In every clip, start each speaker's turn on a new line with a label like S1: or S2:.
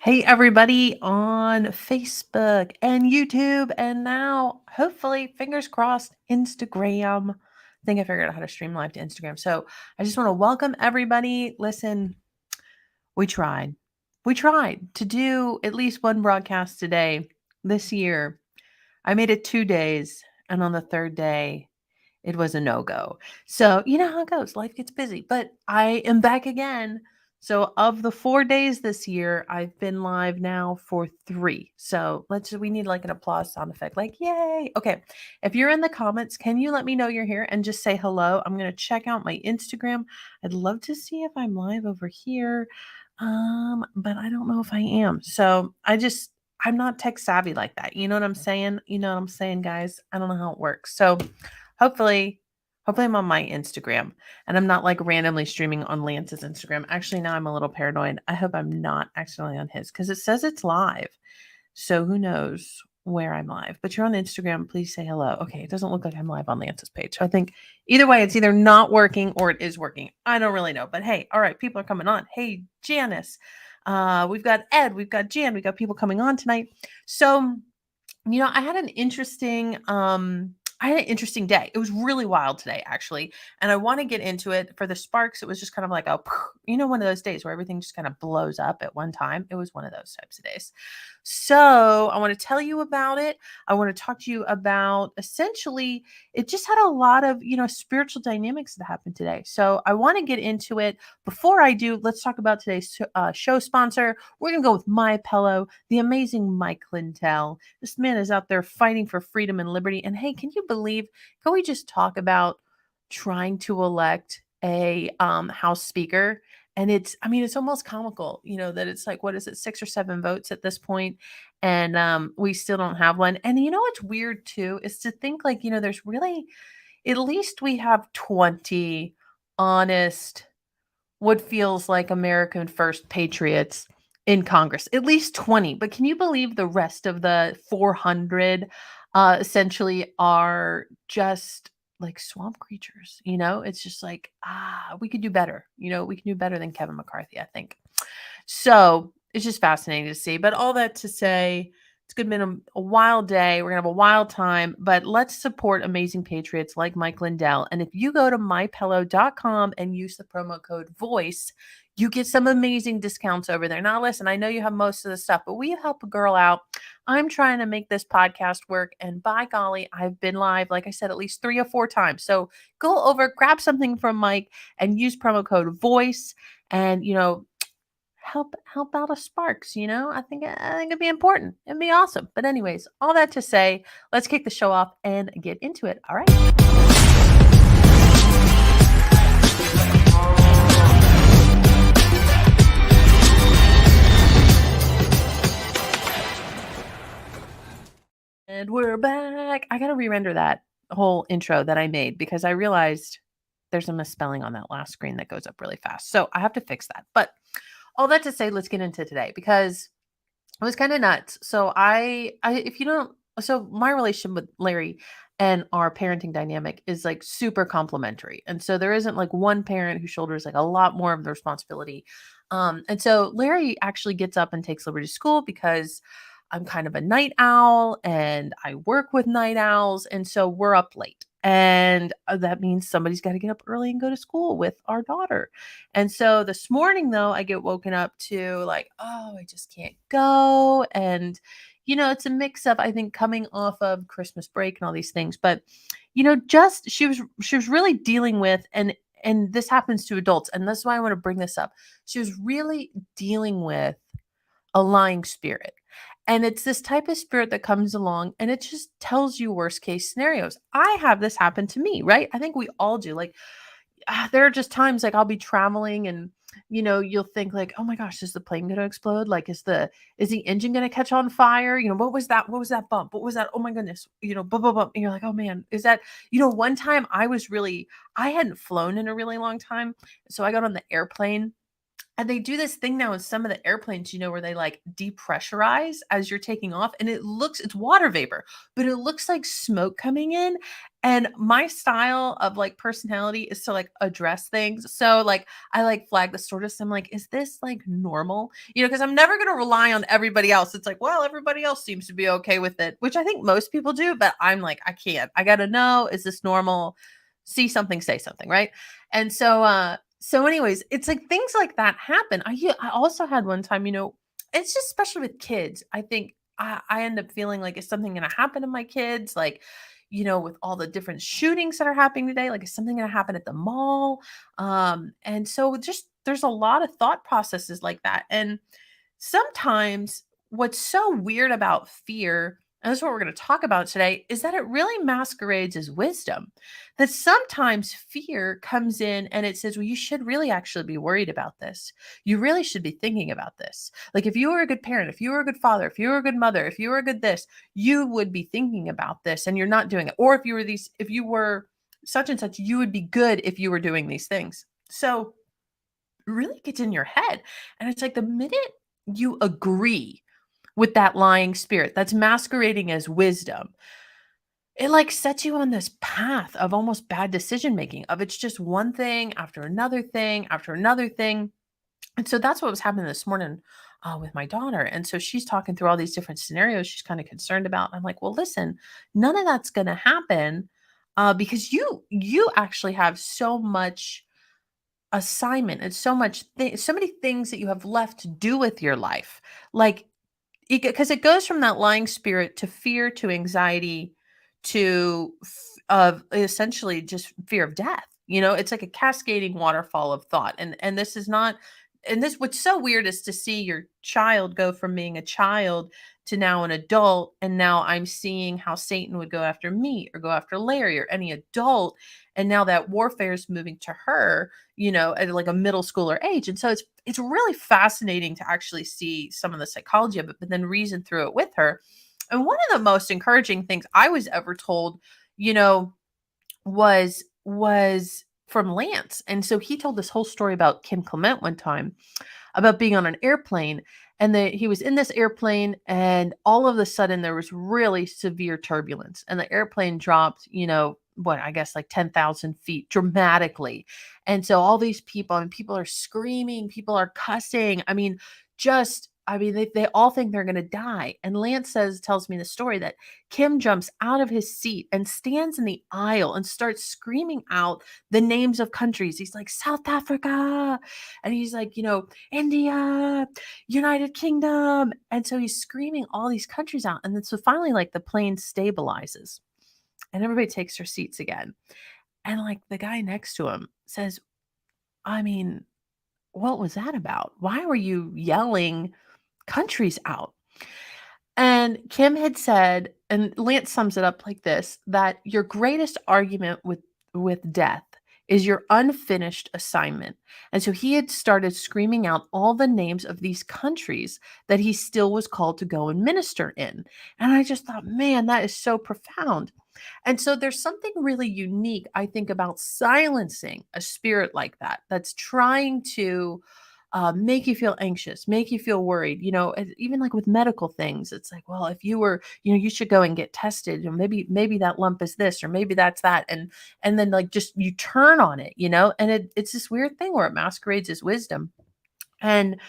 S1: Hey, everybody on Facebook and YouTube, and now hopefully, fingers crossed, Instagram. I think I figured out how to stream live to Instagram. So I just want to welcome everybody. Listen, we tried. We tried to do at least one broadcast today this year. I made it 2 days, and on the third day, it was a no-go. So, you know how it goes. Life gets busy, but I am back again. So, of the 4 days this year, I've been live now for 3. So, we need like an applause sound effect, like, yay. Okay. If you're in the comments, can you let me know you're here and just say hello? I'm going to check out my Instagram. I'd love to see if I'm live over here. But I don't know if I am. So, I'm not tech savvy like that. You know what I'm saying? You know what I'm saying, guys? I don't know how it works. So, hopefully, hopefully I'm on my Instagram and I'm not like randomly streaming on Lance's Instagram. Actually, now I'm a little paranoid. I hope I'm not accidentally on his because it says it's live. So who knows where I'm live? But you're on Instagram. Please say hello. Okay, it doesn't look like I'm live on Lance's page. So I think either way, it's either not working or it is working. I don't really know. But hey, all right, people are coming on. Hey, Janice. We've got Ed, we've got Jan, we've got people coming on tonight. So I had an interesting day. It was really wild today, actually. And I want to get into it. For the sparks, it was just kind of like one of those days where everything just kind of blows up at one time. It was one of those types of days. So I want to tell you about it. I want to talk to you about essentially, it just had a lot of, spiritual dynamics that happened today. So I want to get into it. Before I do, let's talk about today's show sponsor. We're going to go with My Pillow, the amazing Mike Lindell. This man is out there fighting for freedom and liberty. And hey, can you believe, can we just talk about trying to elect a House Speaker? And it's almost comical, that it's like, what is it, 6 or 7 votes at this point, and we still don't have one. And what's weird too is to think like, there's really, at least we have 20 honest, what feels like American first patriots in Congress, at least 20. But can you believe the rest of the 400 essentially are just like swamp creatures? It's just like, we could do better. We can do better than Kevin McCarthy, I think. So it's just fascinating to see. But all that to say, it's going to be a wild day. We're going to have a wild time, but let's support amazing patriots like Mike Lindell. And if you go to mypillow.com and use the promo code VOICE, you get some amazing discounts over there. Now, listen, I know you have most of the stuff, but we help a girl out. I'm trying to make this podcast work. And by golly, I've been live, like I said, at least 3 or 4 times. So go over, grab something from Mike and use promo code VOICE. And, help out a sparks. I think it'd be important. It'd be awesome. But anyways, all that to say, let's kick the show off and get into it. All right. And we're back. I gotta re-render that whole intro that I made because I realized there's a misspelling on that last screen that goes up really fast. So I have to fix that. But all that to say, let's get into today because it was kind of nuts. So if you don't, so my relationship with Larry and our parenting dynamic is like super complementary. And so there isn't like one parent who shoulders like a lot more of the responsibility. And so Larry actually gets up and takes Liberty to school because I'm kind of a night owl and I work with night owls. And so we're up late. And that means somebody's got to get up early and go to school with our daughter. And so this morning, though, I get woken up to like, oh, I just can't go. And, it's a mix of, I think, coming off of Christmas break and all these things. But, just she was really dealing with, and this happens to adults. And that's why I want to bring this up. She was really dealing with a lying spirit. And it's this type of spirit that comes along and it just tells you worst case scenarios. I have this happen to me, right? I think we all do. Like, there are just times like I'll be traveling and you'll think like, oh my gosh, is the plane going to explode? Like, is the engine going to catch on fire? What was that? What was that bump? What was that? Oh my goodness, bump, bump, bump. And you're like, oh man, is that, one time I hadn't flown in a really long time. So I got on the airplane. And they do this thing now in some of the airplanes, where they like depressurize as you're taking off and it's water vapor, but it looks like smoke coming in. And my style of like personality is to like address things. So like I like flag the tortoise. I'm like, is this like normal? Because I'm never gonna rely on everybody else. It's like, well, everybody else seems to be okay with it, which I think most people do, but I'm like, I can't. I gotta know, is this normal? See something, say something, right? And so anyways, it's like things like that happen. I also had one time, it's just especially with kids. I think I end up feeling like, is something gonna happen to my kids? Like, with all the different shootings that are happening today, like, is something going to happen at the mall? And so just there's a lot of thought processes like that. And sometimes what's so weird about fear, and that's what we're going to talk about today, is that it really masquerades as wisdom. That sometimes fear comes in and it says, well, you should really actually be worried about this. You really should be thinking about this. Like, if you were a good parent, if you were a good father, if you were a good mother, if you were a good this, you would be thinking about this and you're not doing it. Or if you were such and such, you would be good if you were doing these things. So it really gets in your head. And it's like the minute you agree with that lying spirit that's masquerading as wisdom, it like sets you on this path of almost bad decision making, of it's just one thing after another thing after another thing. And so that's what was happening this morning with my daughter. And so she's talking through all these different scenarios she's kind of concerned about. I'm like, well, listen, none of that's going to happen because you actually have so much assignment and so many things that you have left to do with your life. Like, because it goes from that lying spirit to fear to anxiety to of essentially just fear of death. It's like a cascading waterfall of thought. And this is not, and this, what's so weird is to see your child go from being a child to now an adult, and now I'm seeing how Satan would go after me or go after Larry or any adult, and now that warfare is moving to her, at like a middle schooler age. And so it's really fascinating to actually see some of the psychology of it, but then reason through it with her. And one of the most encouraging things I was ever told, you know, was from Lance. And so he told this whole story about Kim Clement one time, about being on an airplane, and he was in this airplane, and all of a sudden there was really severe turbulence and the airplane dropped, what, I guess like 10,000 feet dramatically. And so all these people, and people are screaming, people are cussing. They all think they're going to die. And Lance tells me the story that Kim jumps out of his seat and stands in the aisle and starts screaming out the names of countries. He's like, South Africa. And he's like, India, United Kingdom. And so he's screaming all these countries out. And then so finally, like, the plane stabilizes and everybody takes their seats again. And like the guy next to him says, I mean, what was that about? Why were you yelling countries out? And Kim had said, and Lance sums it up like this, that your greatest argument with death is your unfinished assignment. And so he had started screaming out all the names of these countries that he still was called to go and minister in. And I just thought, man, that is so profound. And so there's something really unique, I think, about silencing a spirit like that, that's trying to make you feel anxious, make you feel worried. Even like with medical things, it's like, well, if you were, you should go and get tested. Maybe that lump is this, or maybe that's that, and then like just you turn on it, and it's this weird thing where it masquerades as wisdom. And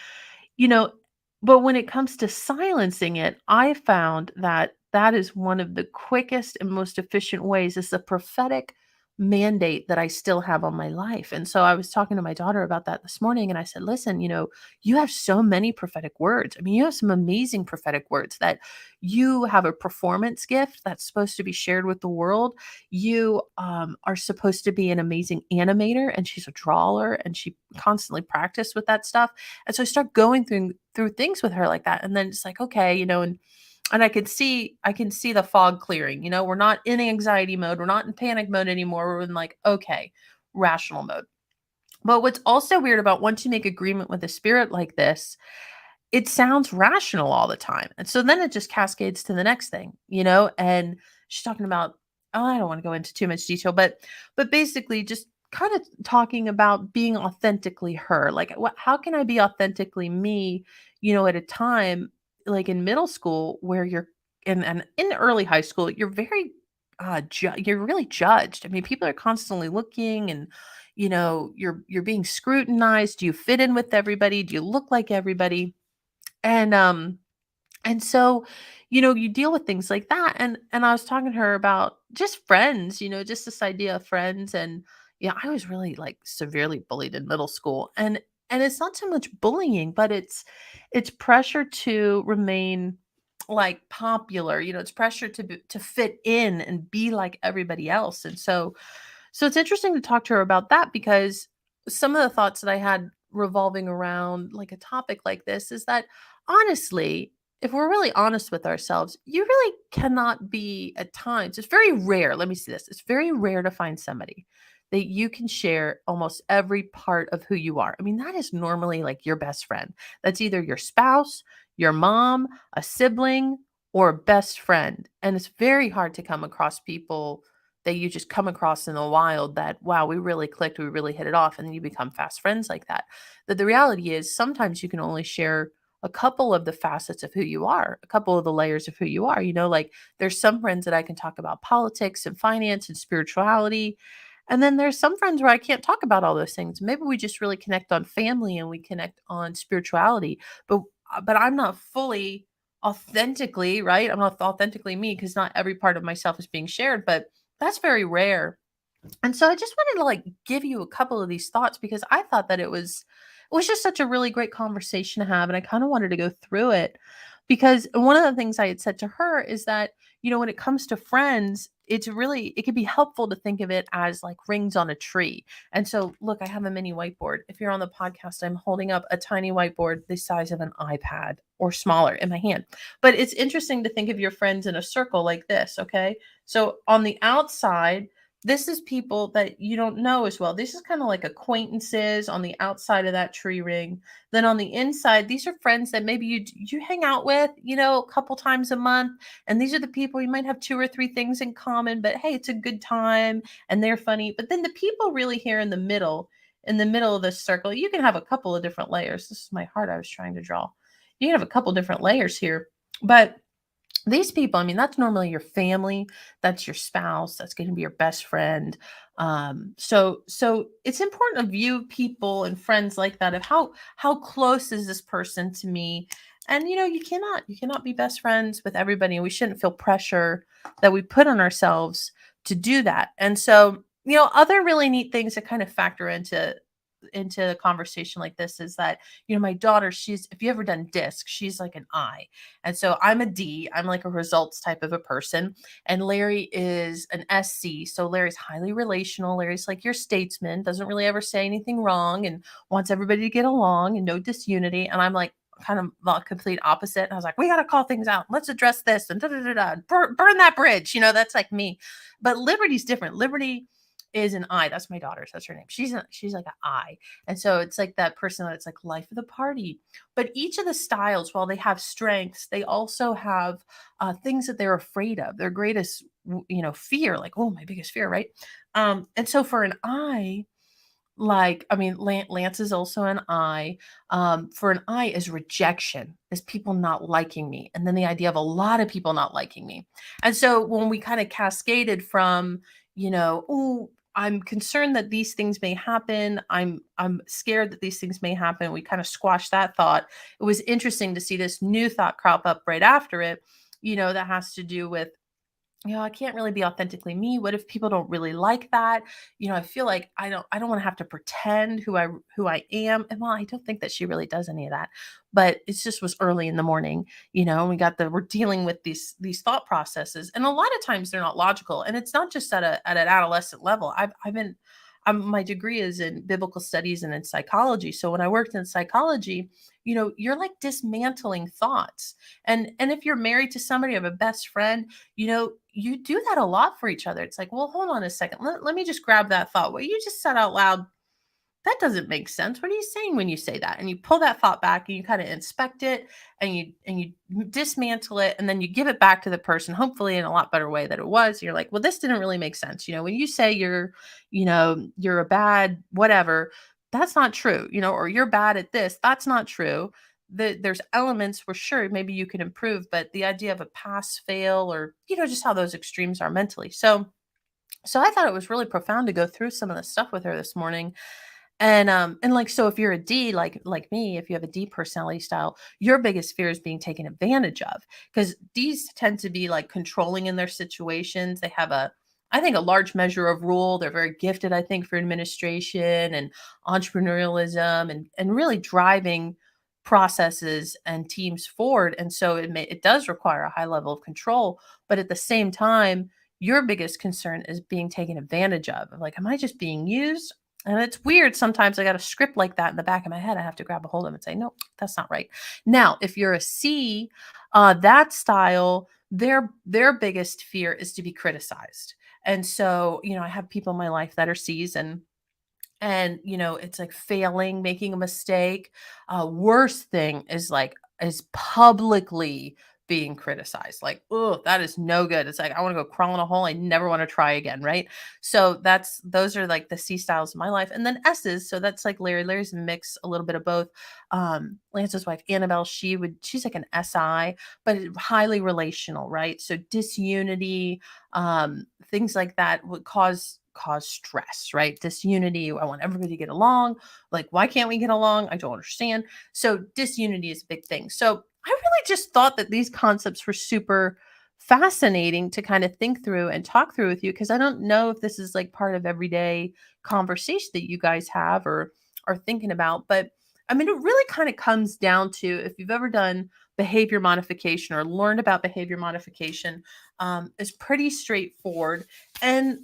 S1: you know, but when it comes to silencing it, I found that that is one of the quickest and most efficient ways. Is the prophetic mandate that I still have on my life. And so I was talking to my daughter about that this morning, and I said, listen, you have so many prophetic words. I mean, you have some amazing prophetic words, that you have a performance gift that's supposed to be shared with the world. You are supposed to be an amazing animator, and she's a drawer, and she constantly practiced with that stuff. And so I start going through things with her like that. And then it's like, okay, and I can see the fog clearing. We're not in anxiety mode, we're not in panic mode anymore. We're in like, okay, rational mode. But what's also weird about, once you make agreement with a spirit like this, it sounds rational all the time. And so then it just cascades to the next thing, and she's talking about, oh, I don't want to go into too much detail, but basically just kind of talking about being authentically her. Like, how can I be authentically me, at a time like in middle school where you're in, and in early high school, you're very you're really judged. I mean, people are constantly looking, and you're being scrutinized. Do you fit in with everybody? Do you look like everybody? And so, you deal with things like that. And I was talking to her about just friends, just this idea of friends. And yeah, I was really like severely bullied in middle school. And it's not so much bullying, but it's pressure to remain like popular. It's pressure to fit in and be like everybody else. And so it's interesting to talk to her about that, because some of the thoughts that I had revolving around like a topic like this is that, honestly, if we're really honest with ourselves, you really cannot be, at times, it's very rare. Let me see this. It's very rare to find somebody that you can share almost every part of who you are. I mean, that is normally like your best friend. That's either your spouse, your mom, a sibling, or a best friend. And it's very hard to come across people that you just come across in the wild that, wow, we really clicked, we really hit it off, and then you become fast friends like that. That the reality is, sometimes you can only share a couple of the facets of who you are, a couple of the layers of who you are. Like, there's some friends that I can talk about politics and finance and spirituality. And then there's some friends where I can't talk about all those things. Maybe we just really connect on family and we connect on spirituality, but I'm not fully authentically, right? I'm not authentically me, because not every part of myself is being shared, but that's very rare. And so I just wanted to like give you a couple of these thoughts, because I thought that it was just such a really great conversation to have, and I kind of wanted to go through it, because one of the things I had said to her is that, when it comes to friends, it could be helpful to think of it as like rings on a tree. And so, look, I have a mini whiteboard. If you're on the podcast, I'm holding up a tiny whiteboard the size of an iPad or smaller in my hand. But it's interesting to think of your friends in a circle like this, okay? So on the outside, this is people that you don't know as well. This is kind of like acquaintances on the outside of that tree ring. Then on the inside, these are friends that maybe you hang out with, a couple times a month. And these are the people you might have two or three things in common, but hey, it's a good time and they're funny. But then the people really here in the middle of this circle, you can have a couple of different layers. This is my heart I was trying to draw. You can have a couple different layers here. But these people, I mean, that's normally your family, that's your spouse, that's going to be your best friend. So it's important to view people and friends like that, of how close is this person to me. And you cannot be best friends with everybody, and we shouldn't feel pressure that we put on ourselves to do that. And so, other really neat things that kind of factor into a conversation like this is that, my daughter, she's, if you ever done disc, she's like an I. And so I'm a D. I'm like a results type of a person. And Larry is an SC. So Larry's highly relational. Larry's like your statesman, doesn't really ever say anything wrong and wants everybody to get along and no disunity. And I'm like kind of the complete opposite. And I was like, we got to call things out. Let's address this and da da da da. Burn that bridge. That's like me. But Liberty's different. Liberty is an I. That's my daughter's. That's her name. She's like an I. And so it's like that person that's like life of the party. But each of the styles, while they have strengths, they also have things that they're afraid of. Their greatest, fear, like, oh, my biggest fear, right? And so for an I, like, I mean, Lance is also an I. For an I is rejection, is people not liking me. And then the idea of a lot of people not liking me. And so when we kind of cascaded from, oh, I'm concerned that these things may happen. I'm scared that these things may happen. We kind of squashed that thought. It was interesting to see this new thought crop up right after it, that has to do with, I can't really be authentically me. What if people don't really like that? I feel like I don't want to have to pretend who I am. And well, I don't think that she really does any of that. But it just was early in the morning, and we're dealing with these thought processes. And a lot of times they're not logical. And it's not just at an adolescent level. My degree is in biblical studies and in psychology. So when I worked in psychology, you're like dismantling thoughts. And if you're married to somebody, you have a best friend, you do that a lot for each other. It's like, well, hold on a second. Let me just grab that thought. What you just said out loud, that doesn't make sense. What are you saying when you say that? And you pull that thought back and you kind of inspect it and you dismantle it, and then you give it back to the person, hopefully in a lot better way than it was. You're like, well, this didn't really make sense. When you say you're a bad whatever, that's not true, or you're bad at this, that's not true. there's elements where sure maybe you can improve, but the idea of a pass fail, or just how those extremes are mentally. So I thought it was really profound to go through some of the stuff with her this morning. And like, so if you're a D, like me, if you have a D personality style, your biggest fear is being taken advantage of, because Ds tend to be like controlling in their situations. They have I think, a large measure of rule. They're very gifted, I think, for administration and entrepreneurialism, and really driving processes and teams forward. And so it does require a high level of control, but at the same time, your biggest concern is being taken advantage of. Like, am I just being used? And it's weird. Sometimes I got a script like that in the back of my head. I have to grab a hold of and say, no, that's not right. Now, if you're a C, that style, their biggest fear is to be criticized. And so, I have people in my life that are C's, and it's like failing, making a mistake. Worst thing is publicly being criticized. Like, oh, that is no good. It's like, I want to go crawl in a hole. I never want to try again. Right. So those are like the C styles of my life. And then S's. So that's like Larry's a mix, a little bit of both. Lance's wife, Annabelle, she's like an SI, but highly relational. Right. So disunity, things like that would cause stress, right? Disunity. I want everybody to get along. Like, why can't we get along? I don't understand. So disunity is a big thing. So I really just thought that these concepts were super fascinating to kind of think through and talk through with you, because I don't know if this is like part of everyday conversation that you guys have or are thinking about. But I mean, it really kind of comes down to, if you've ever done behavior modification or learned about behavior modification, is pretty straightforward. And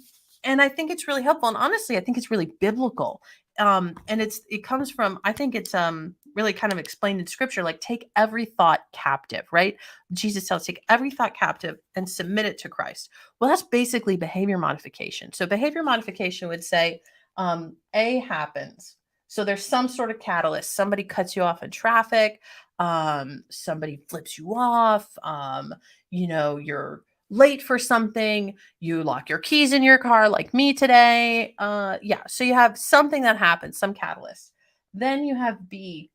S1: I think it's really helpful. And honestly, I think it's really biblical. And it comes from, I think it's really kind of explained in scripture, like, take every thought captive, right? Jesus tells us, take every thought captive and submit it to Christ. Well, that's basically behavior modification. So behavior modification would say, A happens. So there's some sort of catalyst. Somebody cuts you off in traffic. Somebody flips you off. You're late for something, you lock your keys in your car like me today. Yeah, so you have something that happens, some catalyst. Then you have B,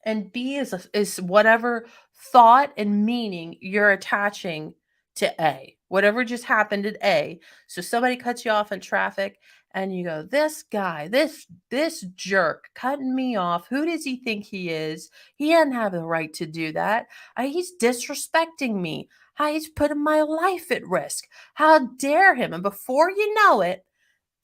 S1: and B is whatever thought and meaning you're attaching to A. Whatever just happened at A. So somebody cuts you off in traffic and you go, this guy, this jerk cutting me off. Who does he think he is? He doesn't have the right to do that. He's disrespecting me. He's putting my life at risk. How dare him? And before you know it,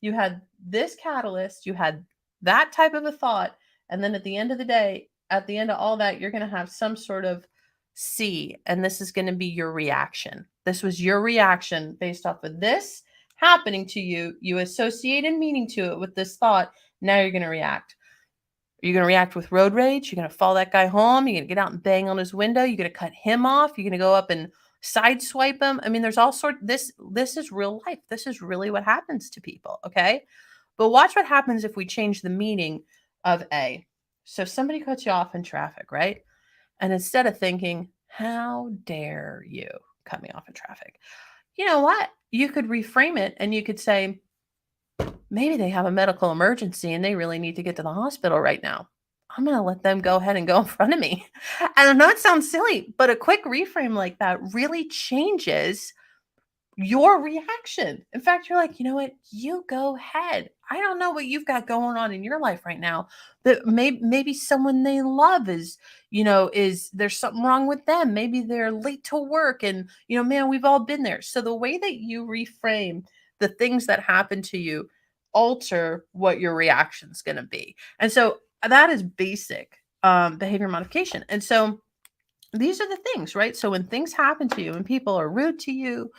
S1: you had this catalyst, you had that type of a thought, and then at the end of the day, at the end of all that, you're going to have some sort of C, and this is going to be your reaction. This was your reaction based off of this happening to you. You associated meaning to it with this thought. Now you're going to react. Are you going to react with road rage? You're going to follow that guy home? You're going to get out and bang on his window? You're going to cut him off? You're going to go up and sideswipe him? I mean, there's all sorts. This is real life. This is really what happens to people. Okay. But watch what happens if we change the meaning of A. So somebody cuts you off in traffic, right? And instead of thinking, how dare you cut me off in traffic? You know what? You could reframe it and you could say, maybe they have a medical emergency and they really need to get to the hospital right now. I'm going to let them go ahead and go in front of me. And I know it sounds silly, but a quick reframe like that really changes your reaction. In fact, you're like, you know what? You go ahead. I don't know what you've got going on in your life right now, but maybe someone they love is there's something wrong with them. Maybe they're late to work, and man, we've all been there. So the way that you reframe the things that happen to you alter what your reaction's going to be. And so that is basic behavior modification. And so these are the things, right? So when things happen to you and people are rude to you,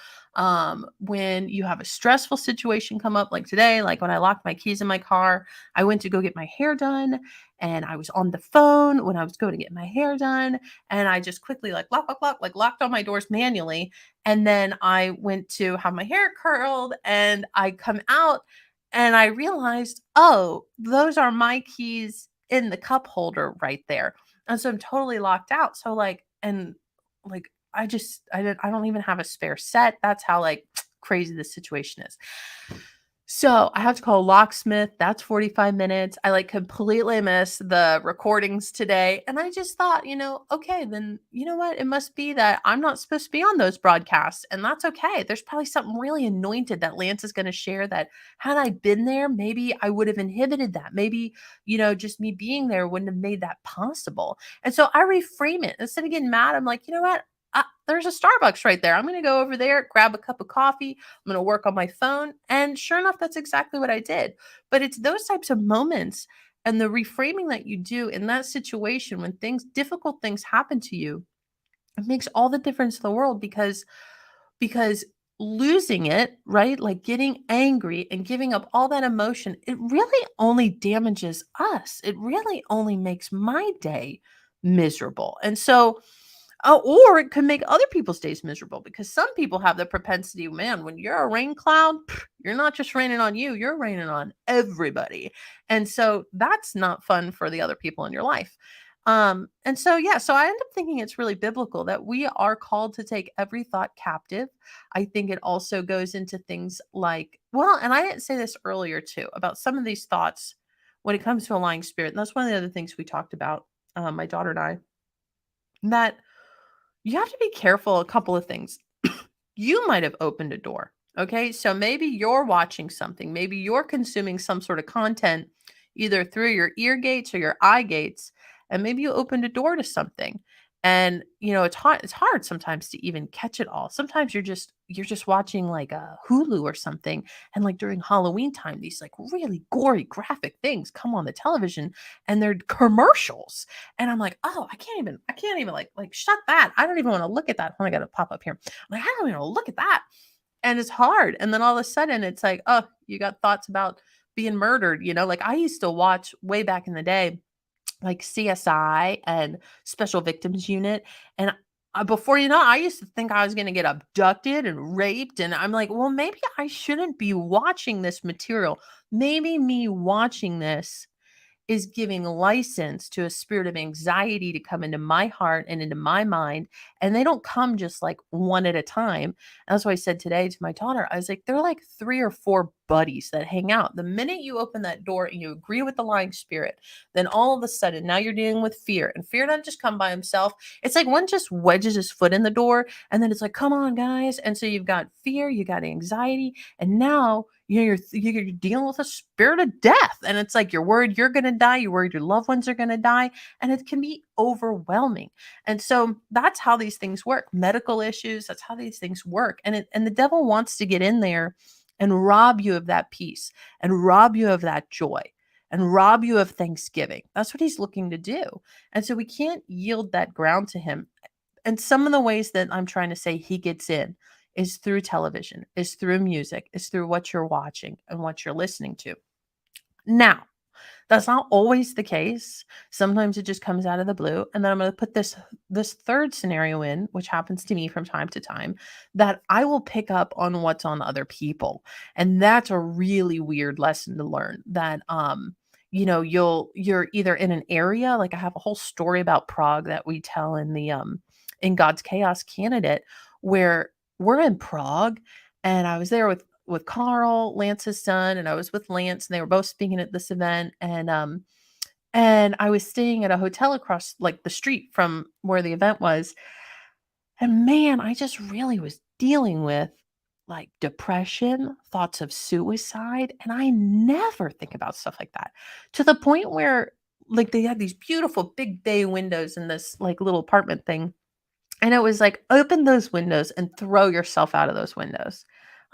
S1: when you have a stressful situation come up, like today, like when I locked my keys in my car, I went to go get my hair done, and I was on the phone when I was going to get my hair done, and I just quickly like locked all my doors manually, and then I went to have my hair curled, and I come out and I realized, oh, those are my keys in the cup holder right there. And so I'm totally locked out. So I don't even have a spare set. That's how like crazy this situation is. So I have to call a locksmith. That's 45 minutes. I like completely miss the recordings today. And I just thought, okay, then you know what? It must be that I'm not supposed to be on those broadcasts. And that's okay. There's probably something really anointed that Lance is going to share that had I been there, maybe I would have inhibited that. Maybe, just me being there wouldn't have made that possible. And so I reframe it. Instead of getting mad, I'm like, you know what? There's a Starbucks right there. I'm going to go over there, grab a cup of coffee. I'm going to work on my phone. And sure enough, that's exactly what I did. But it's those types of moments and the reframing that you do in that situation when difficult things happen to you, it makes all the difference in the world because losing it, right? Like getting angry and giving up all that emotion, it really only damages us. It really only makes my day miserable. And so or it could make other people's days miserable because some people have the propensity, man, when you're a rain cloud, you're not just raining on you, you're raining on everybody. And so that's not fun for the other people in your life. And so, yeah, so I end up thinking it's really biblical that we are called to take every thought captive. I think it also goes into things like, well, and I didn't say this earlier too, about some of these thoughts when it comes to a lying spirit. And that's one of the other things we talked about, my daughter and I, that you have to be careful a couple of things. You might have opened a door. Okay. So maybe you're watching something, maybe you're consuming some sort of content either through your ear gates or your eye gates, and maybe you opened a door to something. And it's hard sometimes to even catch it all. Sometimes you're just watching like a Hulu or something, and like during Halloween time, these like really gory graphic things come on the television and they're commercials. And I'm like, oh, I can't even like shut that. I don't even want to look at that. Oh, I gotta pop up here. I'm like, I don't even want to look at that. And it's hard. And then all of a sudden it's like, oh, you got thoughts about being murdered. Like I used to watch way back in the day, like CSI and Special Victims Unit. And before you know, I used to think I was going to get abducted and raped. And I'm like, well, maybe I shouldn't be watching this material. Maybe me watching this is giving license to a spirit of anxiety to come into my heart and into my mind. And they don't come just like one at a time. And that's why I said today to my daughter, I was like, they're like 3 or 4 buddies that hang out. The minute you open that door and you agree with the lying spirit, then all of a sudden now you're dealing with fear. And fear doesn't just come by himself. It's like one just wedges his foot in the door and then it's like, come on, guys. And so you've got fear, you got anxiety, and now you're dealing with a spirit of death. And it's like you're worried you're going to die. You're worried your loved ones are going to die. And it can be overwhelming. And so that's how these things work. Medical issues, that's how these things work. And the devil wants to get in there and rob you of that peace and rob you of that joy and rob you of thanksgiving. That's what he's looking to do. And so we can't yield that ground to him. And some of the ways that I'm trying to say he gets in is through television, is through music, is through what you're watching and what you're listening to. Now, that's not always the case. Sometimes it just comes out of the blue. And then I'm going to put this third scenario in, which happens to me from time to time, that I will pick up on what's on other people. And that's a really weird lesson to learn that you're either in an area, like I have a whole story about Prague that we tell in the in God's Chaos Candidate, where we're in Prague and I was there with Carl, Lance's son, and I was with Lance, and they were both speaking at this event. And I was staying at a hotel across like the street from where the event was. And man, I just really was dealing with like depression, thoughts of suicide. And I never think about stuff like that to the point where like they had these beautiful big bay windows in this like little apartment thing. And it was like, open those windows and throw yourself out of those windows.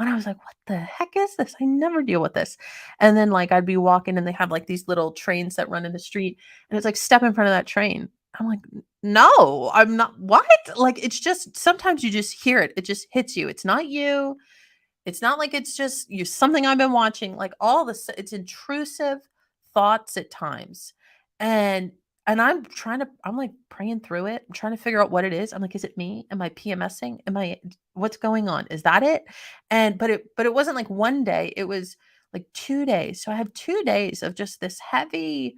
S1: And I was like, what the heck is this? I never deal with this. And then like I'd be walking and they have like these little trains that run in the street. And it's like, step in front of that train. I'm like, no, I'm not. What? Like, it's just sometimes you just hear it. It just hits you. It's not you. It's not like it's just you something I've been watching, like all this it's intrusive thoughts at times. And I'm like praying through it. I'm trying to figure out what it is. I'm like, is it me? Am I PMSing? What's going on? Is that it? But it wasn't like one day. It was like 2 days. So I had 2 days of just this heavy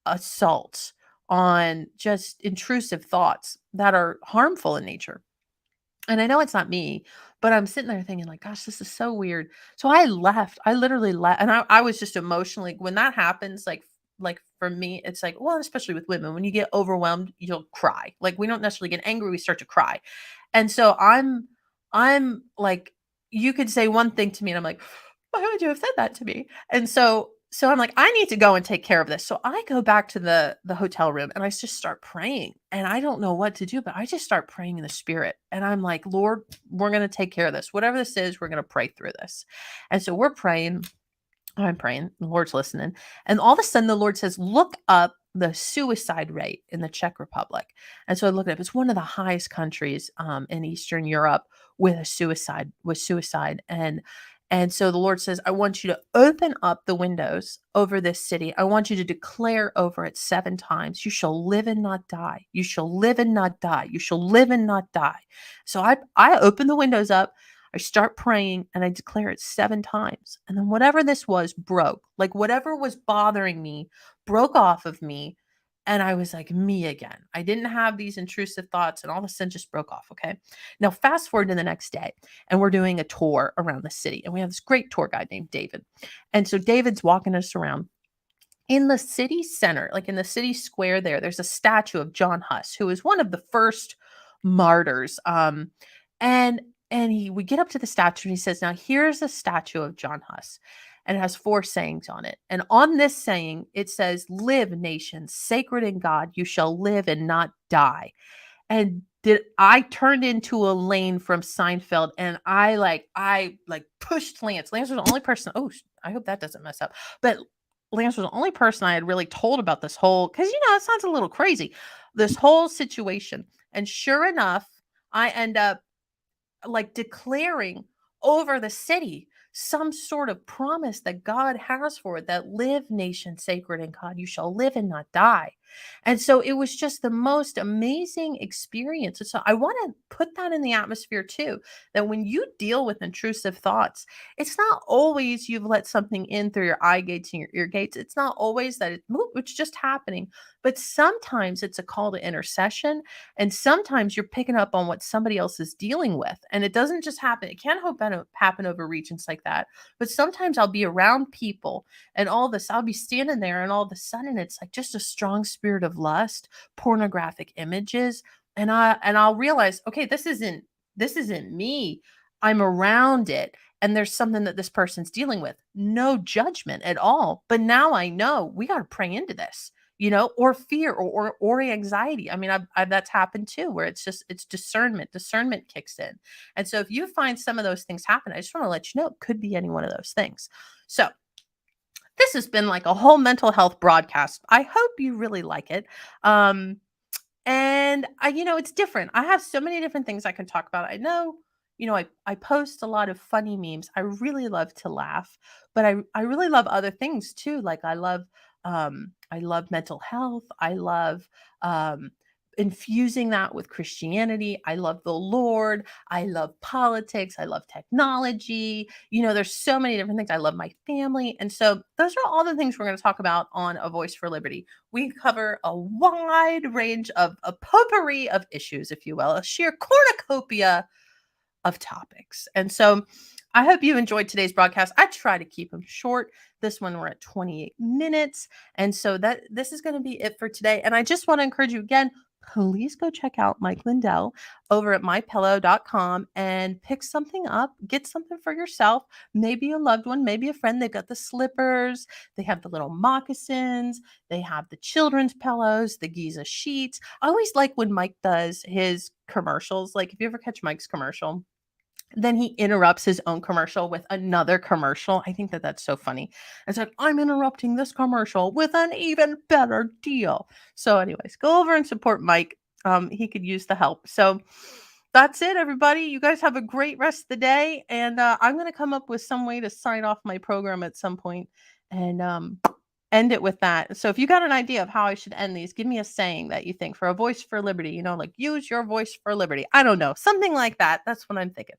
S1: assault on just intrusive thoughts that are harmful in nature. And I know it's not me, But I'm sitting there thinking like, gosh, this is so weird. So I left. I literally left. And I was just emotionally, when that happens, like for me, it's like, well, especially with women, when you get overwhelmed, you'll cry. Like we don't necessarily get angry, we start to cry. And so I'm like, you could say one thing to me and I'm like, why would you have said that to me? And so I'm like, I need to go and take care of this. So I go back to the hotel room and I just start praying. And I don't know what to do, but I just start praying in the spirit. And I'm like, Lord, we're going to take care of this. Whatever this is, we're going to pray through this. And so we're praying. I'm praying, the Lord's listening. And all of a sudden, the Lord says, look up the suicide rate in the Czech Republic. And so I looked it up. It's one of the highest countries in Eastern Europe with suicide. And so the Lord says, I want you to open up the windows over this city. I want you to declare over it 7 times. You shall live and not die. You shall live and not die. You shall live and not die. So I open the windows up. I start praying and I declare it 7 times. And then whatever this was broke. Like whatever was bothering me broke off of me. And I was like me again. I didn't have these intrusive thoughts and all of a sudden just broke off. Okay. Now, fast forward to the next day, and we're doing a tour around the city. And we have this great tour guide named David. And so David's walking us around in the city center, like in the city square there's a statue of John Huss, who is one of the first martyrs. And we get up to the statue and he says, now here's a statue of John Huss. And it has 4 sayings on it. And on this saying, it says, live, nation, sacred in God, you shall live and not die. And did I turned into Elaine from Seinfeld, and I pushed Lance. Lance was the only person. Oh, I hope that doesn't mess up. But Lance was the only person I had really told about this whole, because it sounds a little crazy, this whole situation. And sure enough, I end up like declaring over the city some sort of promise that God has for it, that live, nation sacred in God, you shall live and not die. And so it was just the most amazing experience. And so I want to put that in the atmosphere too, that when you deal with intrusive thoughts, it's not always you've let something in through your eye gates and your ear gates. It's not always that it's just happening, but sometimes it's a call to intercession. And sometimes you're picking up on what somebody else is dealing with. And it doesn't just happen. It can't happen over regions like that. But sometimes I'll be around people and all this, I'll be standing there and all of a sudden it's like just a strong spirit of lust, pornographic images. And I'll realize, okay, this isn't me. I'm around it. And there's something that this person's dealing with. No judgment at all. But now I know we got to pray into this, or fear or anxiety. I mean, I've that's happened too, where it's discernment. Discernment kicks in, and so if you find some of those things happen, I just want to let you know it could be any one of those things. So this has been like a whole mental health broadcast. I hope you really like it. And it's different. I have so many different things I can talk about. I know, I post a lot of funny memes. I really love to laugh, but I really love other things too. Like I love mental health. I love infusing that with Christianity. I love the Lord. I love politics. I love technology. There's so many different things. I love my family. And so those are all the things we're going to talk about on A Voice for Liberty. We cover a wide range of a potpourri of issues, if you will, a sheer cornucopia of topics. And so I hope you enjoyed today's broadcast. I try to keep them short. This one, we're at 28 minutes. And so this is going to be it for today. And I just want to encourage you again, please go check out Mike Lindell over at mypillow.com and pick something up, get something for yourself, maybe a loved one, maybe a friend. They've got the slippers, they have the little moccasins, they have the children's pillows, the Giza sheets. I always like when Mike does his commercials. Like if you ever catch Mike's commercial, then he interrupts his own commercial with another commercial. I think that that's so funny. It's like, I'm interrupting this commercial with an even better deal. So anyways, go over and support Mike. He could use the help. So that's it, everybody. You guys have a great rest of the day. And I'm going to come up with some way to sign off my program at some point and end it with that. So if you got an idea of how I should end these, give me a saying that you think for A Voice for Liberty, like use your voice for liberty. I don't know, something like that. That's what I'm thinking.